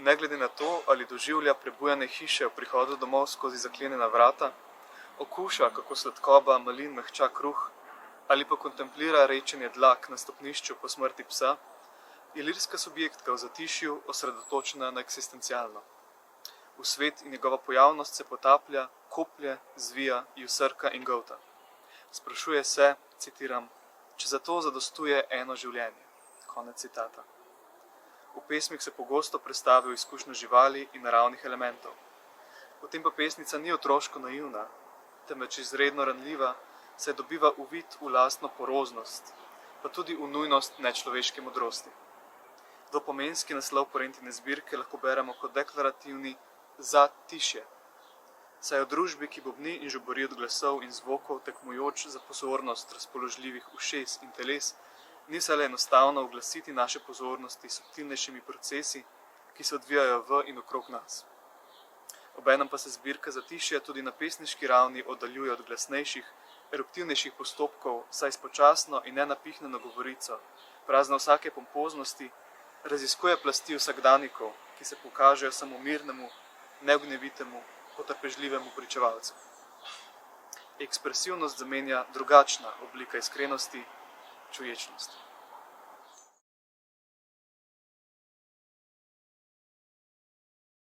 ne glede na to, ali doživlja prebujane hiše v prihodu domov skozi zaklenjena vrata, okuša, kako sladkoba malin mehča kruh, ali pa kontemplira rečenje dlak na stopnišču po smrti psa, je lirska subjektka v zatišju osredotočena na eksistencialno. V svet in njegova pojavnost se potaplja, koplje, zvija, ju srka in golta. Sprašuje se, citiram, če za to zadostuje eno življenje. Konec citata. V pesmih se pogosto predstavi v izkušnjo živali in naravnih elementov. Potem pa pesnica ni otroško naivna, temveč izredno ranljiva, saj dobiva uvid v lastno poroznost, pa tudi v nujnost nečloveške modrosti. Dvopomenski naslov Porentine zbirke lahko beremo kot deklarativni za tišje, saj v družbi, ki bobni in žubori od glasov in zvokov, tekmujoč za pozornost razpoložljivih ušes in teles, ni vse le enostavno oglasiti naše pozornosti s subtilnejšimi procesi, ki se odvijajo v in okrog nas. Obenem pa se zbirka Zatišje tudi na pesniški ravni oddaljuje od glasnejših, eruptivnejših postopkov, saj s počasno in nenapihnjeno govorico, prazna vsake pompoznosti, raziskuje plasti vsakdanikov, ki se pokažejo samo mirnemu, neugnjevitemu, potrpežljivemu pričevalcu. Ekspresivnost zamenja drugačna oblika iskrenosti, čuječnost.